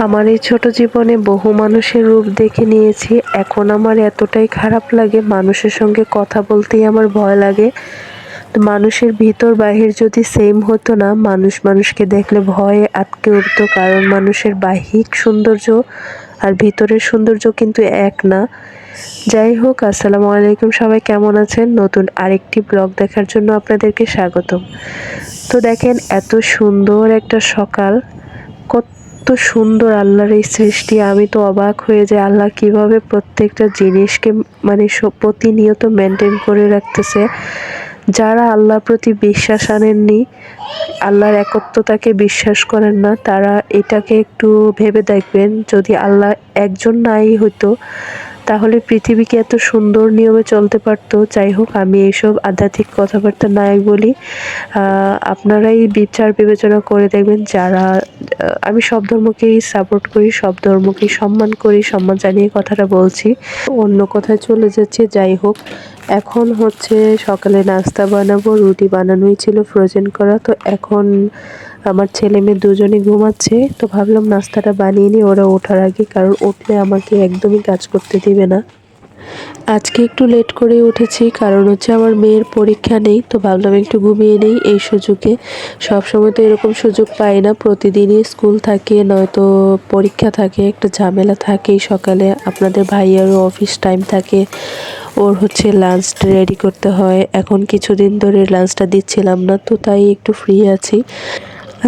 আমার এই ছোট জীবনে বহু মানুষের রূপ দেখে নিয়েছি। এখন আমার এতটাই খারাপ লাগে, মানুষের সঙ্গে কথা বলতেই আমার ভয় লাগে। তো মানুষের ভিতর বাহির যদি সেম হতো না, মানুষ মানুষকে দেখলে ভয়ে আঁতকে উঠতো। কারণ মানুষের বাহ্যিক সৌন্দর্য আর ভিতরের সৌন্দর্য কিন্তু এক না। যাই হোক, আসসালামু আলাইকুম, সবাই কেমন আছেন? নতুন আরেকটি ব্লগ দেখার জন্য আপনাদেরকে স্বাগতম। তো দেখেন, এত সুন্দর একটা সকাল, কত সুন্দর আল্লাহর এই সৃষ্টি। আমি তো অবাক হয়ে যাই, আল্লাহ কিভাবে প্রত্যেকটা জিনিসকে মানে প্রতিনিয়ত মেনটেন করে রাখতেছে। যারা আল্লাহর প্রতি বিশ্বাস আনেননি, আল্লাহর একত্বতাকে বিশ্বাস করেন না, তারা এটাকে একটু ভেবে দেখবেন, যদি আল্লাহ একজন নাই হতো তাহলে পৃথিবী কি এত সুন্দর নিয়মে চলতে পারতো? যাই হোক, আমি এইসব আধ্যাত্মিক কথাবার্তা নাই বলি। আপনারাই বিচার বিবেচনা করে দেখবেন। যারা আমি সব ধর্মকেই সাপোর্ট করি, সব ধর্মকেই সম্মান করি, সম্মান জানিয়ে কথাটা বলছি। অন্য কথায় চলে যাচ্ছে। যাই হোক, এখন হচ্ছে সকালে নাস্তা বানাবো। রুটি বানানোই ছিল ফ্রোজেন করা। তো এখন আমার ছেলে মেয়ে দুজনে ঘুমাচ্ছে, তো ভাবলাম নাস্তাটা বানিয়ে নিই ওরা ওঠার আগে, কারণ উঠলে আমাকে একদমই কাজ করতে দিবে না। আজকে একটু লেট করে উঠেছি, কারণ হচ্ছে আমার মেয়ের পরীক্ষা নেই, তো ভাবলাম একটু ঘুমিয়ে নেই এই সুযোগে। সবসময় তো এরকম সুযোগ পাই না, প্রতিদিনই স্কুল থাকে নয়তো পরীক্ষা থাকে, একটা ঝামেলা থাকেই সকালে। আপনাদের ভাইয়ারও অফিস টাইম থাকে, ওর হচ্ছে লাঞ্চ রেডি করতে হয়। এখন কিছুদিন ধরে লাঞ্চটা দিচ্ছিলাম না, তো তাই একটু ফ্রি আছি।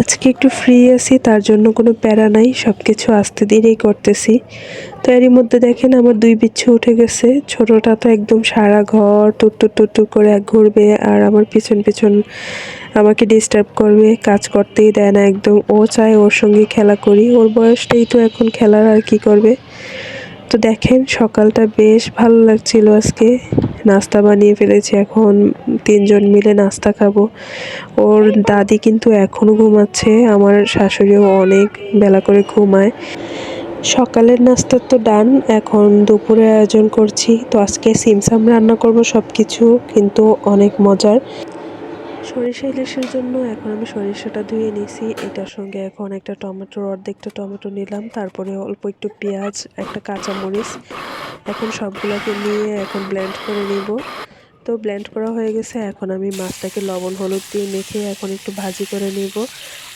আজকে একটু ফ্রি আছি, তার জন্য কোনো প্যারা নাই, সব কিছু আস্তে ধীরেই করতেছি। তো এরই মধ্যে দেখেন আমার দুই বিচ্ছু উঠে গেছে। ছোটটা তো একদম সারা ঘর টুটটুর টুটটুর করে ঘুরবে, আর আমার পিছন পিছন আমাকে ডিস্টার্ব করবে, কাজ করতেই দেয় না একদম। ও চায় ওর সঙ্গে খেলা করি, ওর বয়সটাই তো এখন খেলার, আর কি করবে। তো দেখেন সকালটা বেশ ভালো লাগছিল আজকে। নাস্তা বানিয়ে ফেলেছি, এখন তিনজন মিলে নাস্তা খাবো। ওর দাদি কিন্তু এখনও ঘুমাচ্ছে, আমার শাশুড়িও অনেক বেলা করে ঘুমায়। সকালের নাস্তা তো ডান, এখন দুপুরের আয়োজন করছি। তো আজকে সিমসাম রান্না করব, সব কিছু কিন্তু অনেক মজার। সরিষা ইলিশের জন্য এখন আমি সরিষাটা ধুয়ে নিয়েছি। এটার সঙ্গে এখন একটা টমেটোর অর্ধেকটা টমেটো নিলাম, তারপরে অল্প একটু পেঁয়াজ, একটা কাঁচামরিচ, এখন সবগুলোকে নিয়ে এখন ব্লেন্ড করে নিব। তো ব্লেন্ড করা হয়ে গেছে, এখন আমি মাছটাকে লবণ হলুদ দিয়ে মেখে এখন একটু ভাজি করে নিব।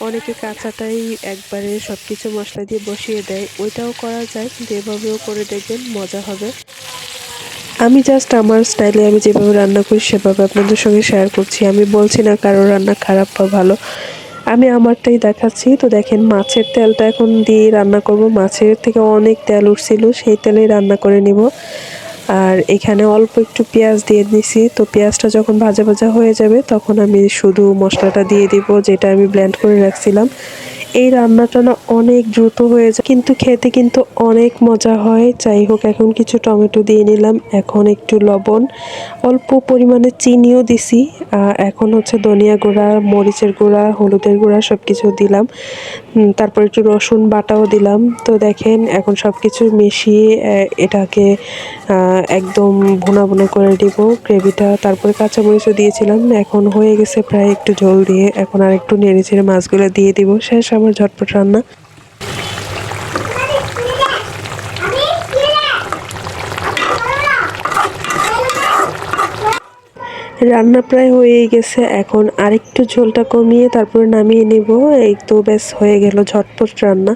অনেকে কাঁচাটাই একবারে সব কিছু মশলা দিয়ে বসিয়ে দেয়, ওইটাও করা যায়, কিন্তু এভাবেও করে দেখবেন, মজা হবে। আমি জাস্ট আমার স্টাইলে আমি যেভাবে রান্না করি সেভাবে আপনাদের সঙ্গে শেয়ার করছি। আমি বলছি না কারো রান্না খারাপ বা ভালো, আমি আমারটাই দেখাচ্ছি। তো দেখেন, মাছের তেলটা এখন দিয়ে রান্না করব। মাছের থেকে অনেক তেল উঠছিল, সেই তেলেই রান্না করে নিব। আর এখানে অল্প একটু পেঁয়াজ দিয়ে দিছি। তো পেঁয়াজটা যখন ভাজা ভাজা হয়ে যাবে তখন আমি শুধু মশলাটা দিয়ে দিব, যেটা আমি ব্লেন্ড করে রাখছিলাম। এই রান্নাটা না অনেক দ্রুত হয়ে যায়, কিন্তু খেতে কিন্তু অনেক মজা হয়। যাই হোক, এখন কিছু টমেটো দিয়ে নিলাম, এখন একটু লবণ, অল্প পরিমাণে চিনিও দিছি। এখন হচ্ছে ধনিয়া গুঁড়া, মরিচের গুঁড়া, হলুদের গুঁড়া সব কিছু দিলাম। তারপর একটু রসুন বাটাও দিলাম। তো দেখেন এখন সব কিছু মিশিয়ে এটাকে একদম ভুনা ভুনা করে দিব গ্রেভিটা। তারপরে কাঁচামরিচও দিয়েছিলাম। এখন হয়ে গেছে প্রায়, একটু ঝোল দিয়ে এখন আর একটু নেড়ে চেড়ে মাছগুলো দিয়ে দিব। শেষ আমার ঝটপট রান্না। রান্না প্রায় হয়েই গেছে, এখন আরেকটু ঝোলটা কমিয়ে তারপরে নামিয়ে নেব। এই তো ব্যাস হয়ে গেল ঝটপট রান্না।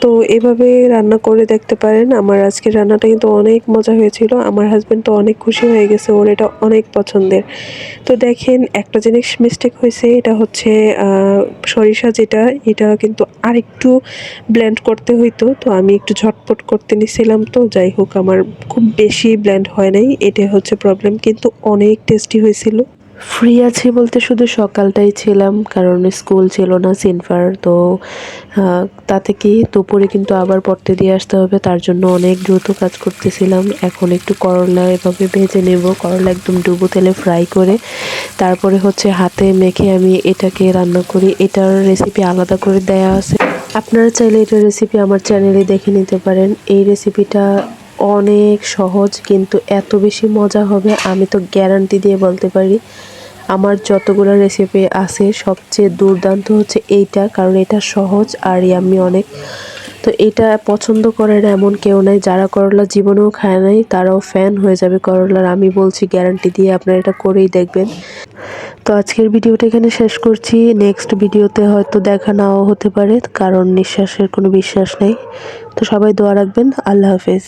তো এভাবে রান্না করে দেখতে পারেন। আমার আজকের রান্নাটা কিন্তু অনেক মজা হয়েছিল, আমার হাজব্যান্ড তো অনেক খুশি হয়ে গেছে, ওর এটা অনেক পছন্দের। তো দেখেন একটা জিনিস মিস্টেক হয়েছে, এটা হচ্ছে সরিষা যেটা, এটা কিন্তু আরেকটু ব্লেন্ড করতে হইতো। তো আমি একটু ঝটপট করতে নিছিলাম, তো যাই হোক আমার খুব বেশি ব্লেন্ড হয় নাই, এটাই হচ্ছে প্রবলেম, কিন্তু অনেক টেস্টি হয়েছিল। ফ্রি আছি বলতে শুধু সকালটাই ছিলাম, কারণ স্কুল ছিল না সিনফার। তো তাতে কি দুপুরে কিন্তু আবার পড়তে দিয়ে আসতে হবে, তার জন্য অনেক দ্রুত কাজ করতেছিলাম। এখন একটু করলা এভাবে ভেজে নেব, করলা একদম ডুবো তেলে ফ্রাই করে তারপরে হচ্ছে হাতে মেখে আমি এটাকে রান্না করি। এটার রেসিপি আলাদা করে দেয়া আছে, আপনারা চাইলে এটার রেসিপি আমার চ্যানেলে দেখে নিতে পারেন। এই রেসিপিটা অনেক সহজ, কিন্তু এত বেশি মজা হবে আমি তো গ্যারান্টি দিয়ে বলতে পারি। আমার যতগুলো রেসিপি আছে সবচেয়ে দুর্দান্ত হচ্ছে এইটা, কারণ এটা সহজ আর ইয়াম্মি অনেক। তো এটা পছন্দ করে না এমন কেউ নাই, যারা করলা জীবনেও খায় নাই তারাও ফ্যান হয়ে যাবে করলার, আমি বলছি গ্যারান্টি দিয়ে, আপনারা এটা করেই দেখবেন। তো আজকের ভিডিওটা এখানে শেষ করছি, নেক্সট ভিডিওতে হয়তো দেখা নাও হতে পারে, কারণ নিঃশ্বাসের কোনো বিশ্বাস নেই। তো সবাই দোয়া রাখবেন। আল্লাহ হাফেজ।